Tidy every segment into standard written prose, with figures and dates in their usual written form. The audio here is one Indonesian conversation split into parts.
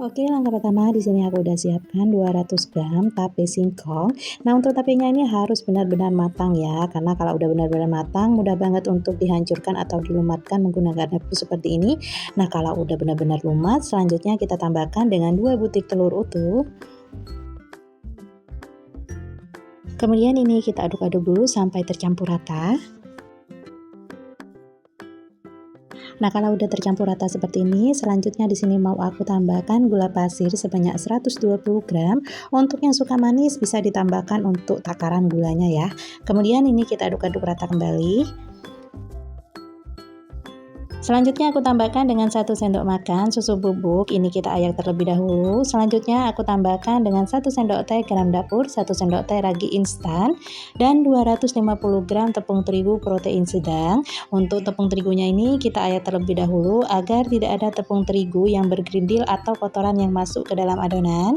Oke, langkah pertama di sini aku udah siapkan 200 gram tape singkong. Nah, untuk tapenya ini harus benar-benar matang ya, karena kalau udah benar-benar matang, mudah banget untuk dihancurkan atau dilumatkan menggunakan garpu seperti ini. Nah, kalau udah benar-benar lumat, selanjutnya kita tambahkan dengan 2 butir telur utuh. Kemudian ini kita aduk-aduk dulu sampai tercampur rata. Nah, kalau udah tercampur rata seperti ini, selanjutnya di sini mau aku tambahkan gula pasir sebanyak 120 gram. Untuk yang suka manis bisa ditambahkan untuk takaran gulanya ya. Kemudian ini kita aduk-aduk rata kembali. Selanjutnya aku tambahkan dengan 1 sendok makan susu bubuk, ini kita ayak terlebih dahulu. Selanjutnya aku tambahkan dengan 1 sendok teh garam dapur, 1 sendok teh ragi instan, dan 250 gram tepung terigu protein sedang. Untuk tepung terigunya ini kita ayak terlebih dahulu agar tidak ada tepung terigu yang bergerindil atau kotoran yang masuk ke dalam adonan.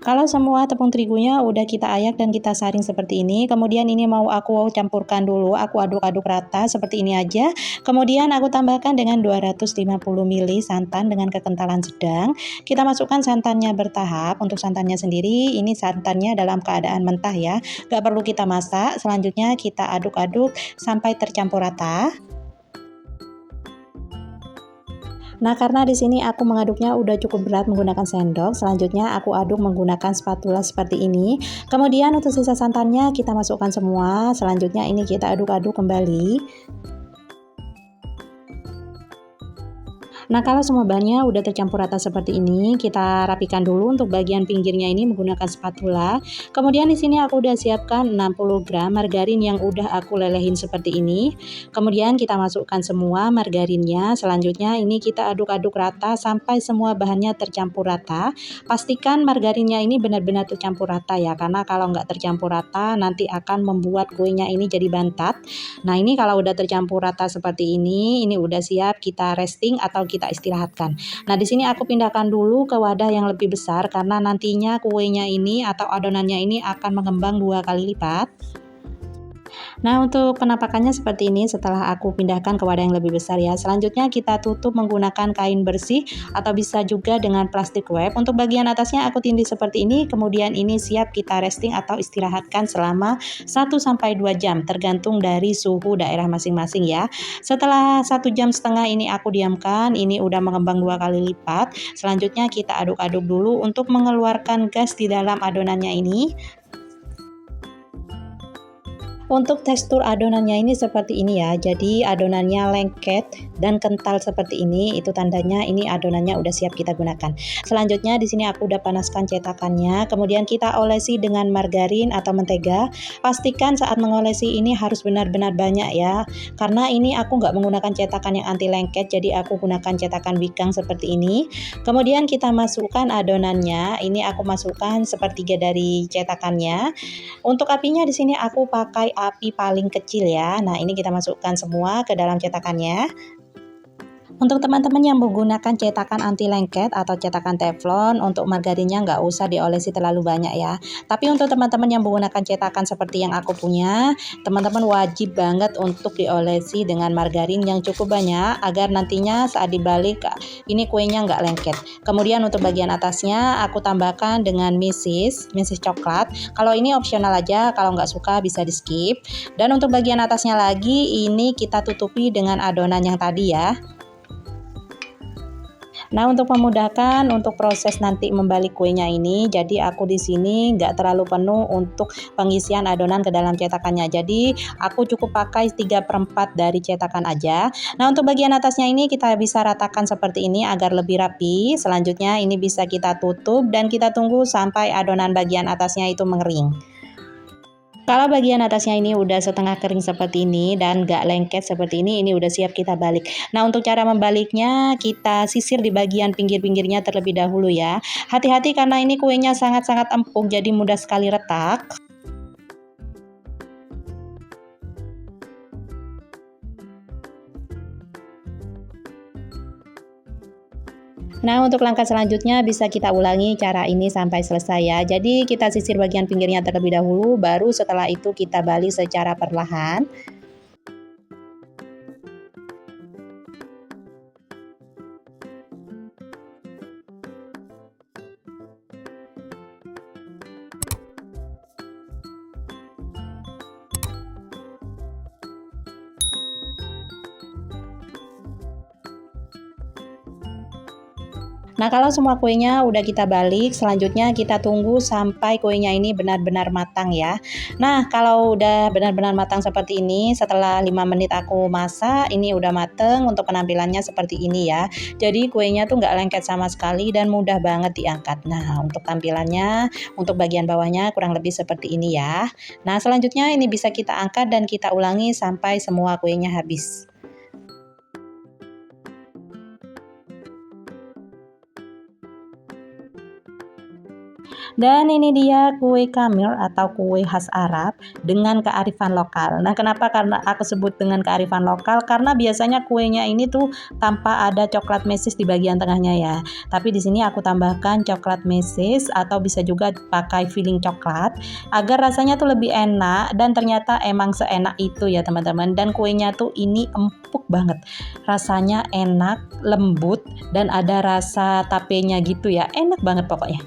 Kalau semua tepung terigunya udah kita ayak dan kita saring seperti ini, kemudian ini mau aku campurkan dulu, aku aduk-aduk rata seperti ini aja. Kemudian aku tambahkan dengan 250 ml santan dengan kekentalan sedang. Kita masukkan santannya bertahap. Untuk santannya sendiri, ini santannya dalam keadaan mentah ya, gak perlu kita masak. Selanjutnya kita aduk-aduk sampai tercampur rata. Nah, karena di sini aku mengaduknya udah cukup berat menggunakan sendok, selanjutnya aku aduk menggunakan spatula seperti ini. Kemudian untuk sisa santannya kita masukkan semua, selanjutnya ini kita aduk-aduk kembali. Nah, kalau semua bahannya udah tercampur rata seperti ini, kita rapikan dulu untuk bagian pinggirnya ini menggunakan spatula. Kemudian di sini aku udah siapkan 60 gram margarin yang udah aku lelehin seperti ini. Kemudian kita masukkan semua margarinnya. Selanjutnya ini kita aduk-aduk rata sampai semua bahannya tercampur rata. Pastikan margarinnya ini benar-benar tercampur rata ya, karena kalau nggak tercampur rata nanti akan membuat kuenya ini jadi bantat. Nah, ini kalau udah tercampur rata seperti ini udah siap kita resting atau kita istirahatkan. Nah, di sini aku pindahkan dulu ke wadah yang lebih besar karena nantinya kuenya ini atau adonannya ini akan mengembang 2 kali lipat. Nah, untuk penampakannya seperti ini setelah aku pindahkan ke wadah yang lebih besar ya. Selanjutnya kita tutup menggunakan kain bersih atau bisa juga dengan plastik wrap. Untuk bagian atasnya aku tindih seperti ini, kemudian ini siap kita resting atau istirahatkan selama 1-2 jam tergantung dari suhu daerah masing-masing ya. Setelah 1,5 jam ini aku diamkan, ini udah mengembang 2 kali lipat. Selanjutnya kita aduk-aduk dulu untuk mengeluarkan gas di dalam adonannya ini. Untuk tekstur adonannya ini seperti ini ya, jadi adonannya lengket dan kental seperti ini, itu tandanya ini adonannya udah siap kita gunakan. Selanjutnya di sini aku udah panaskan cetakannya, kemudian kita olesi dengan margarin atau mentega. Pastikan saat mengolesi ini harus benar-benar banyak ya, karena ini aku nggak menggunakan cetakan yang anti lengket, jadi aku gunakan cetakan wikang seperti ini. Kemudian kita masukkan adonannya, ini aku masukkan sepertiga dari cetakannya. Untuk apinya di sini aku pakai api paling kecil ya. Nah, ini kita masukkan semua ke dalam cetakannya. Untuk teman-teman yang menggunakan cetakan anti lengket atau cetakan teflon, untuk margarinnya nggak usah diolesi terlalu banyak ya. Tapi untuk teman-teman yang menggunakan cetakan seperti yang aku punya, teman-teman wajib banget untuk diolesi dengan margarin yang cukup banyak agar nantinya saat dibalik ini kuenya nggak lengket. Kemudian untuk bagian atasnya aku tambahkan dengan mesis coklat. Kalau ini opsional aja, kalau nggak suka bisa di skip. Dan untuk bagian atasnya lagi ini kita tutupi dengan adonan yang tadi ya. Nah, untuk memudahkan untuk proses nanti membalik kuenya ini, jadi aku di sini nggak terlalu penuh untuk pengisian adonan ke dalam cetakannya. Jadi aku cukup pakai 3/4 dari cetakan aja. Nah, untuk bagian atasnya ini kita bisa ratakan seperti ini agar lebih rapi. Selanjutnya ini bisa kita tutup dan kita tunggu sampai adonan bagian atasnya itu mengering. Kalau bagian atasnya ini udah setengah kering seperti ini dan gak lengket seperti ini udah siap kita balik. Nah, untuk cara membaliknya kita sisir di bagian pinggir-pinggirnya terlebih dahulu ya. Hati-hati karena ini kuenya sangat-sangat empuk jadi mudah sekali retak. Nah, untuk langkah selanjutnya bisa kita ulangi cara ini sampai selesai ya. Jadi kita sisir bagian pinggirnya terlebih dahulu, baru setelah itu kita balik secara perlahan. Nah, kalau semua kuenya udah kita balik, selanjutnya kita tunggu sampai kuenya ini benar-benar matang ya. Nah, kalau udah benar-benar matang seperti ini, setelah 5 menit aku masak, ini udah mateng. Untuk penampilannya seperti ini ya. Jadi kuenya tuh nggak lengket sama sekali dan mudah banget diangkat. Nah, untuk tampilannya, untuk bagian bawahnya kurang lebih seperti ini ya. Nah, selanjutnya ini bisa kita angkat dan kita ulangi sampai semua kuenya habis. Dan ini dia kue kamil atau kue khas Arab dengan kearifan lokal. Nah, kenapa karena aku sebut dengan kearifan lokal? Karena biasanya kuenya ini tuh tanpa ada coklat mesis di bagian tengahnya ya. Tapi di sini aku tambahkan coklat mesis atau bisa juga pakai filling coklat agar rasanya tuh lebih enak dan ternyata emang seenak itu ya teman-teman. Dan kuenya tuh ini empuk banget. Rasanya enak, lembut dan ada rasa tapenya gitu ya. Enak banget pokoknya.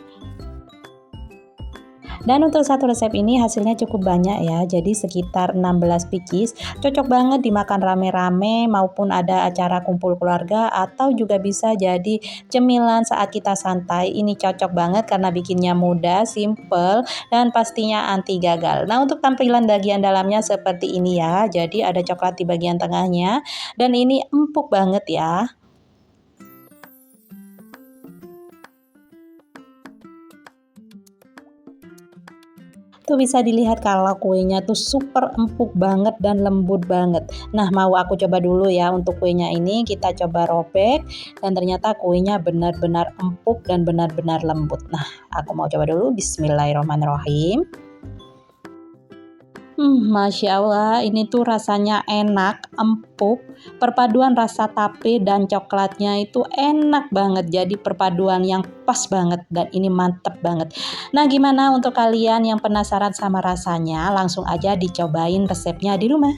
Dan untuk satu resep ini hasilnya cukup banyak ya, jadi sekitar 16 pieces, cocok banget dimakan rame-rame maupun ada acara kumpul keluarga atau juga bisa jadi cemilan saat kita santai. Ini cocok banget karena bikinnya mudah, simple, dan pastinya anti gagal. Nah, untuk tampilan bagian dalamnya seperti ini ya, jadi ada coklat di bagian tengahnya dan ini empuk banget ya. Tuh bisa dilihat kalau kuenya tuh super empuk banget dan lembut banget. Nah, mau aku coba dulu ya untuk kuenya ini, kita coba robek dan ternyata kuenya benar-benar empuk dan benar-benar lembut. Nah, aku mau coba dulu, bismillahirrahmanirrahim. Masya Allah, ini tuh rasanya enak, empuk, perpaduan rasa tape dan coklatnya itu enak banget. Jadi perpaduan yang pas banget dan ini mantep banget. Nah, gimana untuk kalian yang penasaran sama rasanya? Langsung aja dicobain resepnya di rumah.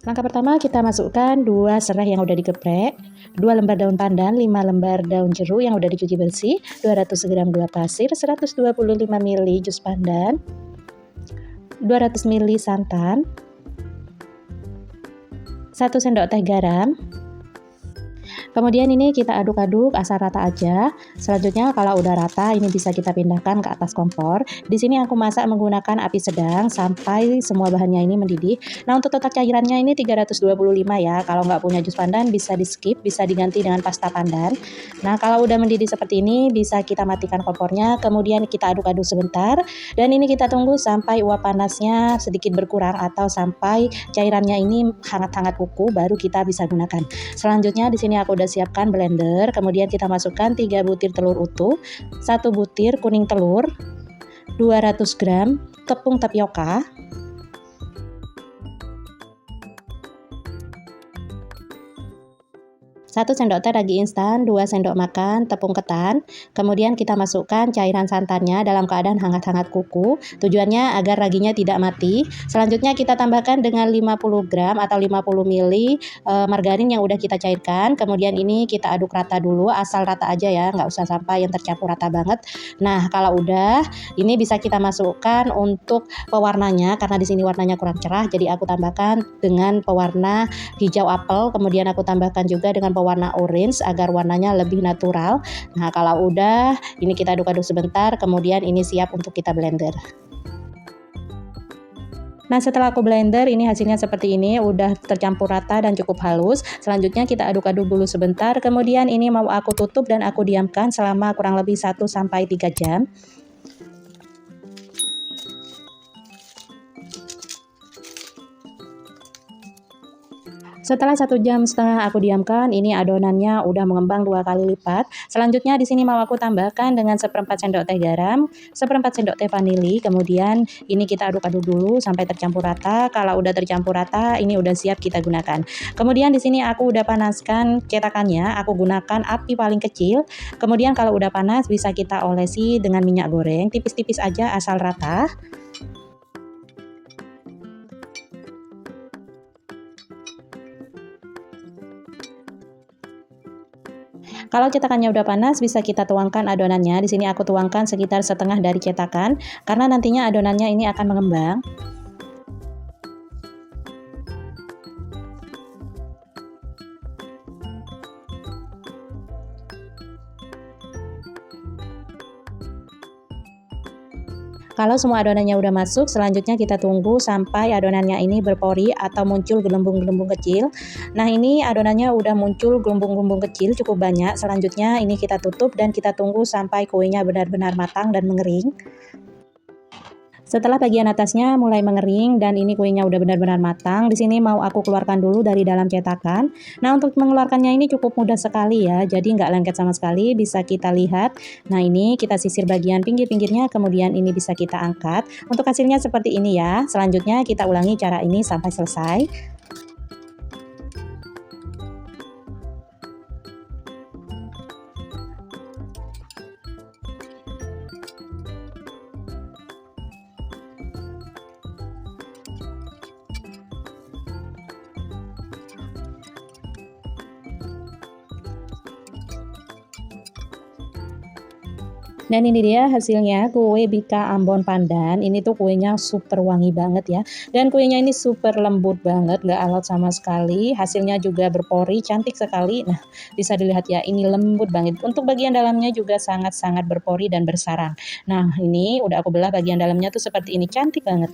Langkah pertama kita masukkan 2 serai yang udah digeprek, 2 lembar daun pandan, 5 lembar daun jeruk yang udah dicuci bersih, 200 gram gula pasir, 125 ml jus pandan, 200 ml santan, 1 sendok teh garam. Kemudian ini kita aduk-aduk asal rata aja. Selanjutnya kalau udah rata ini bisa kita pindahkan ke atas kompor. Di sini aku masak menggunakan api sedang sampai semua bahannya ini mendidih. Nah, untuk total cairannya ini 325 ya. Kalau nggak punya jus pandan bisa di skip, bisa diganti dengan pasta pandan. Nah, kalau udah mendidih seperti ini bisa kita matikan kompornya. Kemudian kita aduk-aduk sebentar dan ini kita tunggu sampai uap panasnya sedikit berkurang atau sampai cairannya ini hangat-hangat kuku baru kita bisa gunakan. Selanjutnya di sini aku udah siapkan blender, kemudian kita masukkan 3 butir telur utuh, 1 butir kuning telur, 200 gram tepung tapioka, 1 sendok teh ragi instan, 2 sendok makan tepung ketan, kemudian kita masukkan cairan santannya dalam keadaan hangat-hangat kuku, tujuannya agar raginya tidak mati. Selanjutnya kita tambahkan dengan 50 gram atau 50 ml margarin yang udah kita cairkan, kemudian ini kita aduk rata dulu, asal rata aja ya, nggak usah sampai yang tercampur rata banget. Nah, kalau udah, ini bisa kita masukkan untuk pewarnanya, karena di sini warnanya kurang cerah, jadi aku tambahkan dengan pewarna hijau apel, kemudian aku tambahkan juga dengan pewarna orange agar warnanya lebih natural. Nah, kalau udah ini kita aduk-aduk sebentar, kemudian ini siap untuk kita blender. Nah, setelah aku blender ini hasilnya seperti ini, udah tercampur rata dan cukup halus. Selanjutnya kita aduk-aduk dulu sebentar, kemudian ini mau aku tutup dan aku diamkan selama kurang lebih 1-3 jam. Setelah 1,5 jam aku diamkan, ini adonannya udah mengembang 2 kali lipat. Selanjutnya di sini mau aku tambahkan dengan 1/4 sendok teh garam, 1/4 sendok teh vanili. Kemudian ini kita aduk-aduk dulu sampai tercampur rata. Kalau udah tercampur rata, ini udah siap kita gunakan. Kemudian di sini aku udah panaskan cetakannya. Aku gunakan api paling kecil. Kemudian kalau udah panas bisa kita olesi dengan minyak goreng, tipis-tipis aja asal rata. Kalau cetakannya udah panas, bisa kita tuangkan adonannya. Di sini aku tuangkan sekitar setengah dari cetakan, karena nantinya adonannya ini akan mengembang. Kalau semua adonannya udah masuk, selanjutnya kita tunggu sampai adonannya ini berpori atau muncul gelembung-gelembung kecil. Nah, ini adonannya udah muncul gelembung-gelembung kecil cukup banyak. Selanjutnya ini kita tutup dan kita tunggu sampai kuenya benar-benar matang dan mengering. Setelah bagian atasnya mulai mengering dan ini kuenya udah benar-benar matang, di sini mau aku keluarkan dulu dari dalam cetakan. Nah, untuk mengeluarkannya ini cukup mudah sekali ya, jadi nggak lengket sama sekali, bisa kita lihat. Nah, ini kita sisir bagian pinggir-pinggirnya, kemudian ini bisa kita angkat. Untuk hasilnya seperti ini ya. Selanjutnya kita ulangi cara ini sampai selesai. Dan ini dia hasilnya kue Bika Ambon Pandan. Ini tuh kuenya super wangi banget ya. Dan kuenya ini super lembut banget, nggak alot sama sekali. Hasilnya juga berpori, cantik sekali. Nah, bisa dilihat ya, ini lembut banget. Untuk bagian dalamnya juga sangat-sangat berpori dan bersarang. Nah, ini udah aku belah bagian dalamnya tuh seperti ini, cantik banget.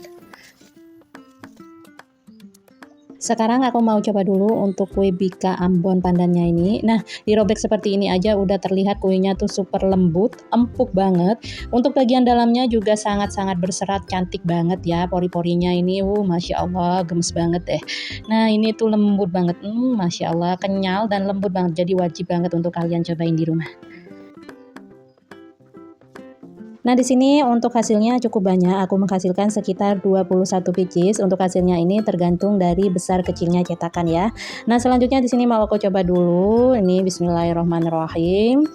Sekarang aku mau coba dulu untuk kue Bika Ambon pandannya ini. Nah, dirobek seperti ini aja udah terlihat kuenya tuh super lembut, empuk banget. Untuk bagian dalamnya juga sangat-sangat berserat, cantik banget ya. Pori-porinya ini, Masya Allah, gemes banget deh. Nah, ini tuh lembut banget, Masya Allah, kenyal dan lembut banget. Jadi wajib banget untuk kalian cobain di rumah. Nah, di sini untuk hasilnya cukup banyak. Aku menghasilkan sekitar 21 pieces. Untuk hasilnya ini tergantung dari besar kecilnya cetakan ya. Nah, selanjutnya di sini mau aku coba dulu. Ini bismillahirrahmanirrahim.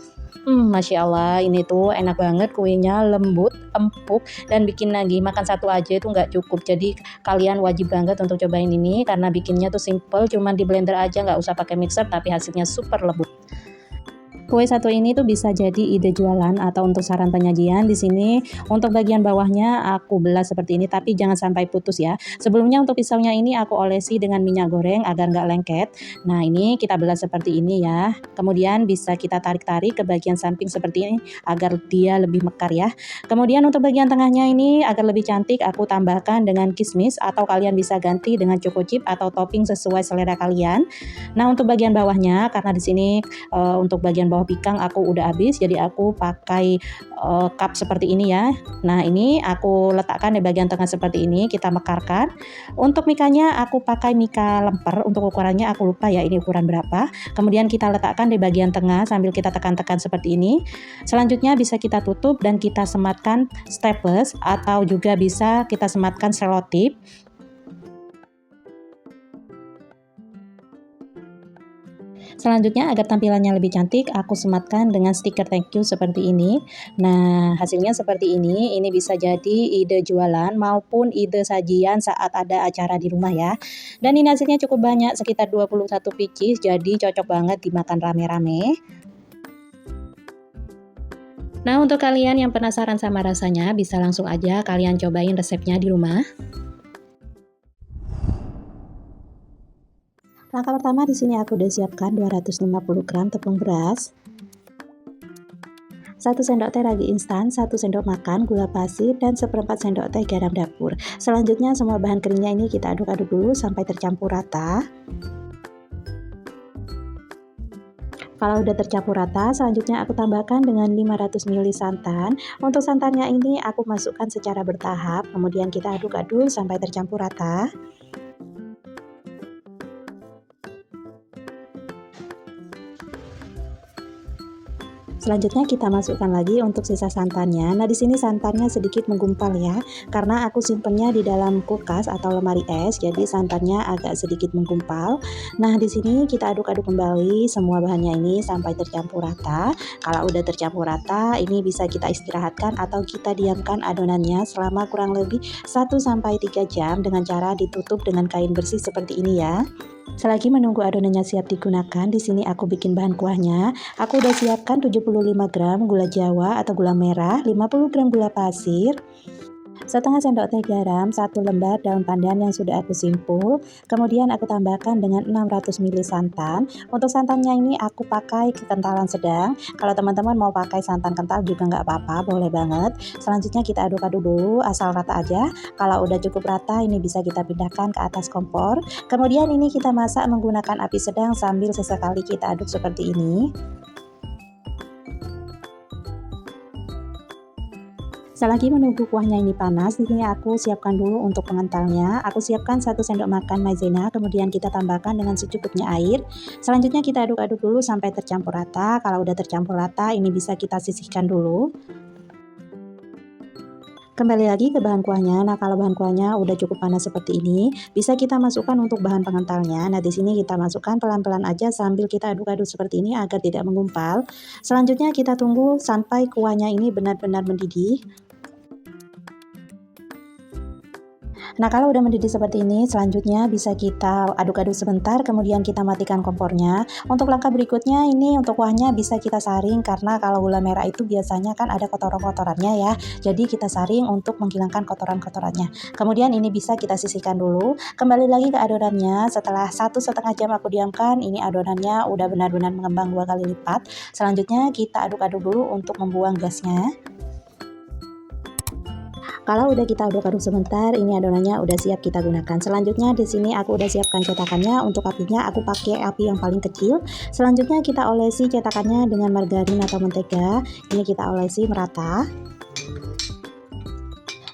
Masya Allah, ini tuh enak banget, kuenya lembut, empuk, dan bikin lagi makan satu aja itu nggak cukup. Jadi kalian wajib banget untuk cobain ini karena bikinnya tuh simple, cuman di blender aja, nggak usah pakai mixer, tapi hasilnya super lembut. Kue satu ini tuh bisa jadi ide jualan atau untuk saran penyajian. Di sini untuk bagian bawahnya aku belah seperti ini, tapi jangan sampai putus ya. Sebelumnya untuk pisaunya ini aku olesi dengan minyak goreng agar nggak lengket. Nah, ini kita belah seperti ini ya. Kemudian bisa kita tarik-tarik ke bagian samping seperti ini agar dia lebih mekar ya. Kemudian untuk bagian tengahnya ini agar lebih cantik, aku tambahkan dengan kismis atau kalian bisa ganti dengan choco chip atau topping sesuai selera kalian. Nah, untuk bagian bawahnya karena di sini untuk bagian bawah pikang aku udah habis, jadi aku pakai cup seperti ini ya. Nah, ini aku letakkan di bagian tengah seperti ini, kita mekarkan. Untuk mikanya aku pakai mika lemper, untuk ukurannya aku lupa ya ini ukuran berapa. Kemudian kita letakkan di bagian tengah sambil kita tekan-tekan seperti ini. Selanjutnya bisa kita tutup dan kita sematkan staples atau juga bisa kita sematkan selotip. Selanjutnya agar tampilannya lebih cantik, aku sematkan dengan stiker thank you seperti ini. Nah, hasilnya seperti ini bisa jadi ide jualan maupun ide sajian saat ada acara di rumah ya. Dan ini hasilnya cukup banyak, sekitar 21 pieces, jadi cocok banget dimakan rame-rame. Nah, untuk kalian yang penasaran sama rasanya, bisa langsung aja kalian cobain resepnya di rumah. Langkah pertama di sini aku udah siapkan 250 gram tepung beras, 1 sendok teh ragi instan, 1 sendok makan gula pasir, dan seperempat sendok teh garam dapur. Selanjutnya semua bahan keringnya ini kita aduk-aduk dulu sampai tercampur rata. Kalau udah tercampur rata, selanjutnya aku tambahkan dengan 500 ml santan. Untuk santannya ini aku masukkan secara bertahap, kemudian kita aduk-aduk sampai tercampur rata. Selanjutnya kita masukkan lagi untuk sisa santannya. Nah, di sini santannya sedikit menggumpal ya, karena aku simpennya di dalam kulkas atau lemari es, jadi santannya agak sedikit menggumpal. Nah, di sini kita aduk-aduk kembali semua bahannya ini sampai tercampur rata. Kalau udah tercampur rata, ini bisa kita istirahatkan atau kita diamkan adonannya selama kurang lebih 1-3 jam dengan cara ditutup dengan kain bersih seperti ini ya. Selagi menunggu adonannya siap digunakan, di sini aku bikin bahan kuahnya. Aku udah siapkan 75 gram gula jawa atau gula merah, 50 gram gula pasir, Setengah sendok teh garam, 1 lembar daun pandan yang sudah aku simpul, kemudian aku tambahkan dengan 600 ml santan. Untuk santannya ini aku pakai kekentalan sedang. Kalau teman-teman mau pakai santan kental juga nggak apa-apa, boleh banget. Selanjutnya kita aduk-aduk dulu asal rata aja. Kalau udah cukup rata, ini bisa kita pindahkan ke atas kompor. Kemudian ini kita masak menggunakan api sedang sambil sesekali kita aduk seperti ini. Selagi menunggu kuahnya ini panas, di sini aku siapkan dulu untuk pengentalnya. Aku siapkan 1 sendok makan maizena, kemudian kita tambahkan dengan secukupnya air. Selanjutnya kita aduk-aduk dulu sampai tercampur rata. Kalau udah tercampur rata, ini bisa kita sisihkan dulu. Kembali lagi ke bahan kuahnya. Nah, kalau bahan kuahnya udah cukup panas seperti ini, bisa kita masukkan untuk bahan pengentalnya. Nah, di sini kita masukkan pelan-pelan aja sambil kita aduk-aduk seperti ini agar tidak menggumpal. Selanjutnya kita tunggu sampai kuahnya ini benar-benar mendidih. Nah, kalau udah mendidih seperti ini, selanjutnya bisa kita aduk-aduk sebentar, kemudian kita matikan kompornya. Untuk langkah berikutnya ini untuk kuahnya bisa kita saring, karena kalau gula merah itu biasanya kan ada kotoran-kotorannya ya. Jadi kita saring untuk menghilangkan kotoran-kotorannya. Kemudian ini bisa kita sisihkan dulu. Kembali lagi ke adonannya, setelah 1,5 jam aku diamkan, ini adonannya udah benar-benar mengembang 2 kali lipat. Selanjutnya kita aduk-aduk dulu untuk membuang gasnya. Kalau udah kita aduk-aduk sebentar, ini adonannya udah siap kita gunakan. Selanjutnya di sini aku udah siapkan cetakannya. Untuk apinya aku pakai api yang paling kecil. Selanjutnya kita olesi cetakannya dengan margarin atau mentega. Ini kita olesi merata.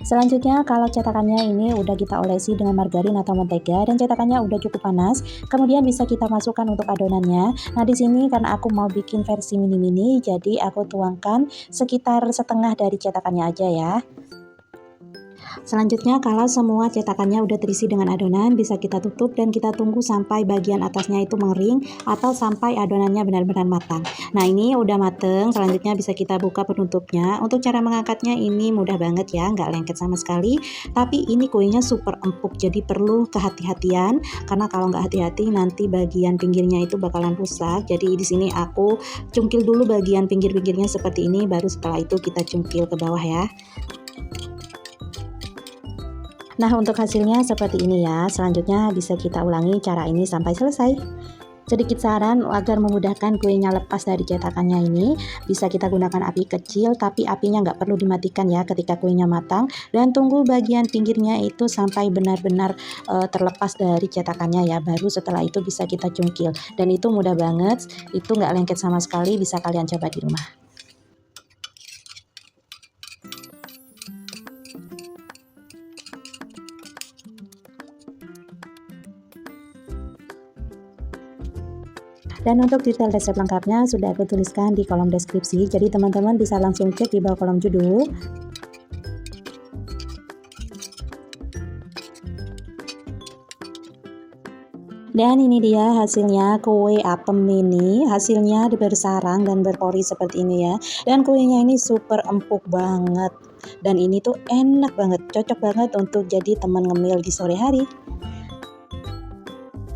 Selanjutnya kalau cetakannya ini udah kita olesi dengan margarin atau mentega dan cetakannya udah cukup panas, kemudian bisa kita masukkan untuk adonannya. Nah, di sini karena aku mau bikin versi mini-mini, jadi aku tuangkan sekitar setengah dari cetakannya aja ya. Selanjutnya kalau semua cetakannya udah terisi dengan adonan, bisa kita tutup dan kita tunggu sampai bagian atasnya itu mengering atau sampai adonannya benar-benar matang. Nah, ini udah mateng, selanjutnya bisa kita buka penutupnya. Untuk cara mengangkatnya ini mudah banget ya, nggak lengket sama sekali. Tapi ini kuenya super empuk, jadi perlu kehati-hatian karena kalau nggak hati-hati nanti bagian pinggirnya itu bakalan rusak. Jadi di sini aku cungkil dulu bagian pinggir-pinggirnya seperti ini, baru setelah itu kita cungkil ke bawah ya. Nah, untuk hasilnya seperti ini ya. Selanjutnya bisa kita ulangi cara ini sampai selesai. Sedikit saran agar memudahkan kuenya lepas dari cetakannya ini, bisa kita gunakan api kecil, tapi apinya nggak perlu dimatikan ya ketika kuenya matang, dan tunggu bagian pinggirnya itu sampai benar-benar terlepas dari cetakannya ya, baru setelah itu bisa kita cungkil. Dan itu mudah banget, itu nggak lengket sama sekali, bisa kalian coba di rumah. Dan untuk detail resep lengkapnya sudah aku tuliskan di kolom deskripsi, jadi teman-teman bisa langsung cek di bawah kolom judul. Dan ini dia hasilnya kue apem mini, hasilnya bersarang dan berpori seperti ini ya. Dan kuenya ini super empuk banget. Dan ini tuh enak banget, cocok banget untuk jadi teman ngemil di sore hari.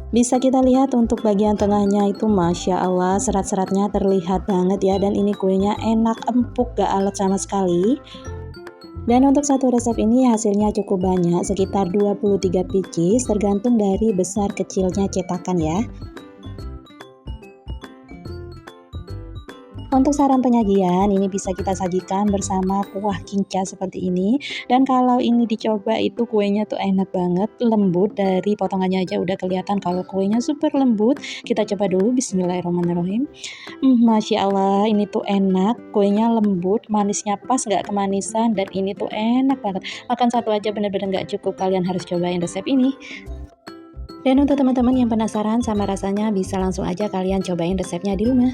Bisa kita lihat untuk bagian tengahnya itu Masya Allah serat-seratnya terlihat banget ya, dan ini kuenya enak, empuk, gak alot sama sekali. Dan untuk satu resep ini hasilnya cukup banyak, sekitar 23 pieces tergantung dari besar kecilnya cetakan ya. Untuk saran penyajian, ini bisa kita sajikan bersama kuah kinca seperti ini. Dan kalau ini dicoba itu kuenya tuh enak banget, lembut, dari potongannya aja udah kelihatan kalau kuenya super lembut. Kita coba dulu, bismillahirrahmanirrahim. Masya Allah, ini tuh enak, kuenya lembut, manisnya pas, nggak kemanisan, dan ini tuh enak banget. Makan satu aja bener-bener nggak cukup, kalian harus cobain resep ini. Dan untuk teman-teman yang penasaran sama rasanya, bisa langsung aja kalian cobain resepnya di rumah.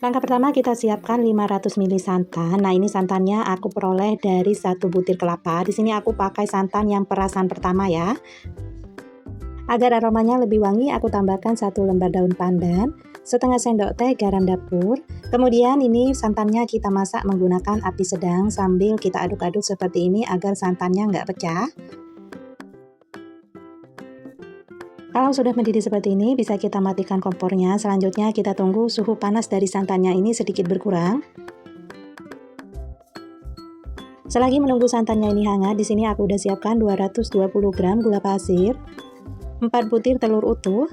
Langkah pertama kita siapkan 500 ml santan. Nah, ini santannya aku peroleh dari 1 butir kelapa. Di sini aku pakai santan yang perasan pertama ya. Agar aromanya lebih wangi, aku tambahkan 1 lembar daun pandan, setengah sendok teh garam dapur. Kemudian ini santannya kita masak menggunakan api sedang sambil kita aduk-aduk seperti ini agar santannya nggak pecah. Kalau sudah mendidih seperti ini, bisa kita matikan kompornya. Selanjutnya kita tunggu suhu panas dari santannya ini sedikit berkurang. Selagi menunggu santannya ini hangat, di sini aku udah siapkan 220 gram gula pasir, 4 butir telur utuh,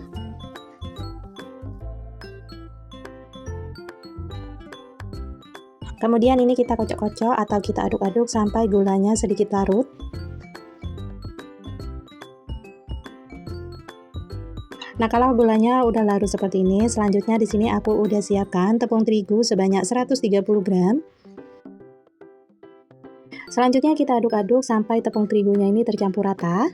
kemudian ini kita kocok-kocok atau kita aduk-aduk sampai gulanya sedikit larut. Nah, kalau gulanya udah larut seperti ini, selanjutnya di sini aku udah siapkan tepung terigu sebanyak 130 gram. Selanjutnya kita aduk-aduk sampai tepung terigunya ini tercampur rata.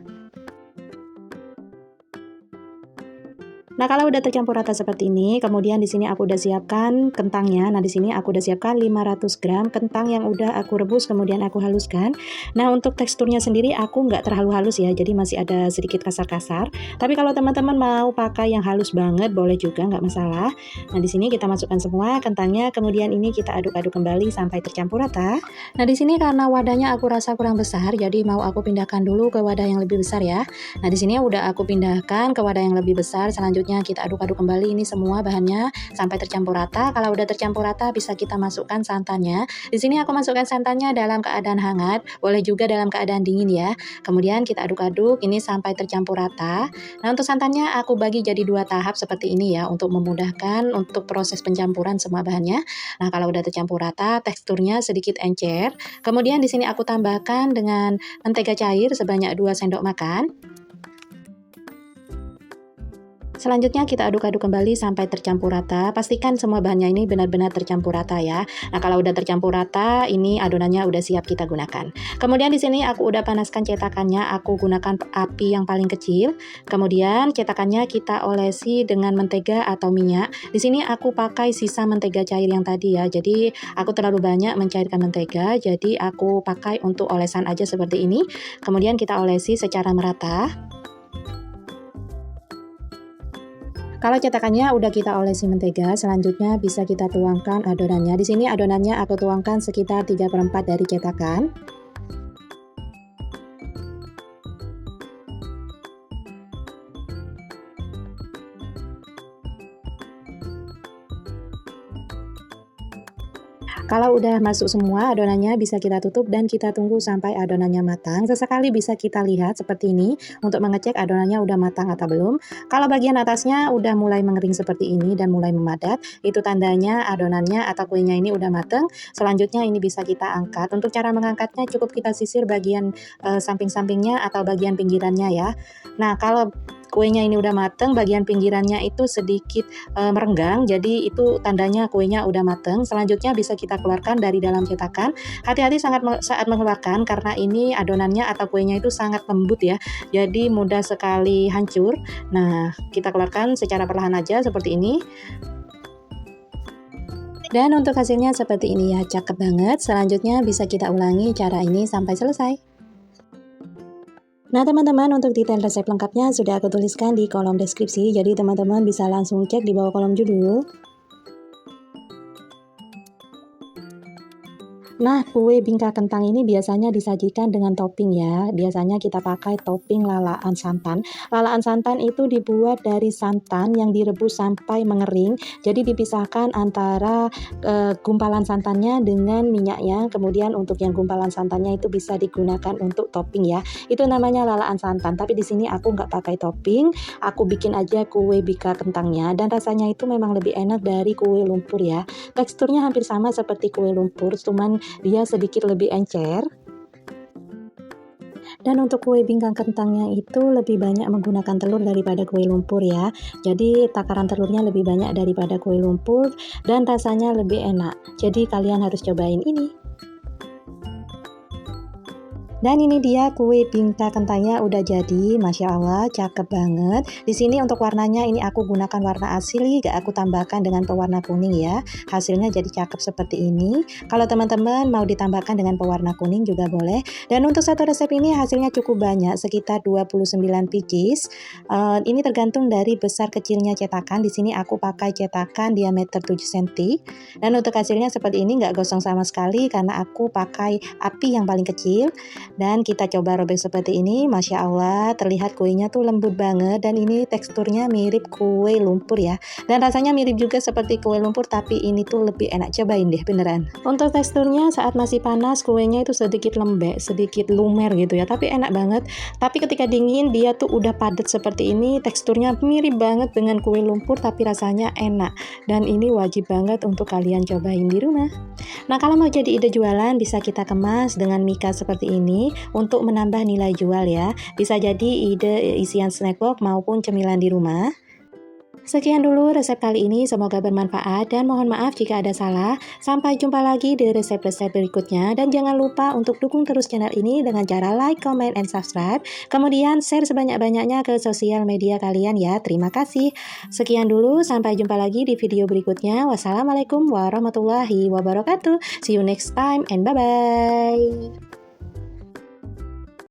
Nah, kalau udah tercampur rata seperti ini, kemudian di sini aku udah siapkan kentangnya. Nah, di sini aku udah siapkan 500 gram kentang yang udah aku rebus kemudian aku haluskan. Nah, untuk teksturnya sendiri aku nggak terlalu halus ya, jadi masih ada sedikit kasar-kasar. Tapi kalau teman-teman mau pakai yang halus banget, boleh juga, nggak masalah. Nah, di sini kita masukkan semua kentangnya, kemudian ini kita aduk-aduk kembali sampai tercampur rata. Nah, di sini karena wadahnya aku rasa kurang besar, jadi mau aku pindahkan dulu ke wadah yang lebih besar ya. Nah, di sini udah aku pindahkan ke wadah yang lebih besar. Selanjutnya kita aduk-aduk kembali ini semua bahannya sampai tercampur rata. Kalau udah tercampur rata, bisa kita masukkan santannya. Di sini aku masukkan santannya dalam keadaan hangat, boleh juga dalam keadaan dingin ya. Kemudian kita aduk-aduk ini sampai tercampur rata. Nah, untuk santannya aku bagi jadi 2 tahap seperti ini ya, untuk memudahkan untuk proses pencampuran semua bahannya. Nah, kalau udah tercampur rata, teksturnya sedikit encer. Kemudian di sini aku tambahkan dengan mentega cair sebanyak 2 sendok makan. Selanjutnya kita aduk-aduk kembali sampai tercampur rata. Pastikan semua bahannya ini benar-benar tercampur rata ya. Nah, kalau udah tercampur rata, ini adonannya udah siap kita gunakan. Kemudian di sini aku udah panaskan cetakannya, aku gunakan api yang paling kecil. Kemudian cetakannya kita olesi dengan mentega atau minyak. Di sini aku pakai sisa mentega cair yang tadi ya. Jadi aku terlalu banyak mencairkan mentega, jadi aku pakai untuk olesan aja seperti ini. Kemudian kita olesi secara merata. Kalau cetakannya udah kita olesi mentega, selanjutnya bisa kita tuangkan adonannya. Di sini adonannya aku tuangkan sekitar 3/4 dari cetakan. Kalau udah masuk semua adonannya, bisa kita tutup dan kita tunggu sampai adonannya matang. Sesekali bisa kita lihat seperti ini untuk mengecek adonannya udah matang atau belum. Kalau bagian atasnya udah mulai mengering seperti ini dan mulai memadat, itu tandanya adonannya atau kuenya ini udah matang. Selanjutnya ini bisa kita angkat. Untuk cara mengangkatnya cukup kita sisir bagian samping-sampingnya atau bagian pinggirannya ya. Nah, kalau kuenya ini udah mateng, bagian pinggirannya itu sedikit merenggang, jadi itu tandanya kuenya udah mateng. Selanjutnya bisa kita keluarkan dari dalam cetakan. Hati-hati saat mengeluarkan karena ini adonannya atau kuenya itu sangat lembut ya, jadi mudah sekali hancur. Nah, kita keluarkan secara perlahan aja seperti ini. Dan untuk hasilnya seperti ini ya, cakep banget. Selanjutnya bisa kita ulangi cara ini sampai selesai. Nah, teman-teman, untuk detail resep lengkapnya sudah aku tuliskan di kolom deskripsi, jadi teman-teman bisa langsung cek di bawah kolom judul. Nah, kue bingka kentang ini biasanya disajikan dengan topping ya. Biasanya kita pakai topping lalaan santan. Lalaan santan itu dibuat dari santan yang direbus sampai mengering. Jadi dipisahkan antara gumpalan santannya dengan minyaknya. Kemudian untuk yang gumpalan santannya itu bisa digunakan untuk topping ya. Itu namanya lalaan santan. Tapi di sini aku nggak pakai topping. Aku bikin aja kue bingka kentangnya dan rasanya itu memang lebih enak dari kue lumpur ya. Teksturnya hampir sama seperti kue lumpur, cuman dia sedikit lebih encer. Dan untuk kue bingkang kentangnya itu lebih banyak menggunakan telur daripada kue lumpur ya. Jadi takaran telurnya lebih banyak daripada kue lumpur dan rasanya lebih enak. Jadi kalian harus cobain ini. Dan ini dia kue bingka kentangnya udah jadi, Masya Allah, cakep banget. Di sini untuk warnanya ini aku gunakan warna asli, gak aku tambahkan dengan pewarna kuning ya. Hasilnya jadi cakep seperti ini. Kalau teman-teman mau ditambahkan dengan pewarna kuning juga boleh. Dan untuk satu resep ini hasilnya cukup banyak, sekitar 29 pieces. Ini tergantung dari besar kecilnya cetakan. Di sini aku pakai cetakan diameter 7 cm. Dan untuk hasilnya seperti ini, gak gosong sama sekali karena aku pakai api yang paling kecil. Dan kita coba robek seperti ini, Masya Allah, terlihat kuenya tuh lembut banget dan ini teksturnya mirip kue lumpur ya. Dan rasanya mirip juga seperti kue lumpur, tapi ini tuh lebih enak, cobain deh beneran. Untuk teksturnya saat masih panas kuenya itu sedikit lembek, sedikit lumer gitu ya, tapi enak banget. Tapi ketika dingin dia tuh udah padat seperti ini, teksturnya mirip banget dengan kue lumpur tapi rasanya enak. Dan ini wajib banget untuk kalian cobain di rumah. Nah, kalau mau jadi ide jualan bisa kita kemas dengan mika seperti ini untuk menambah nilai jual ya. Bisa jadi ide isian snack box maupun cemilan di rumah. Sekian dulu resep kali ini, semoga bermanfaat dan mohon maaf jika ada salah. Sampai jumpa lagi di resep-resep berikutnya dan jangan lupa untuk dukung terus channel ini dengan cara like, comment, and subscribe. Kemudian share sebanyak-banyaknya ke sosial media kalian ya. Terima kasih. Sekian dulu, sampai jumpa lagi di video berikutnya. Wassalamualaikum warahmatullahi wabarakatuh. See you next time and bye-bye.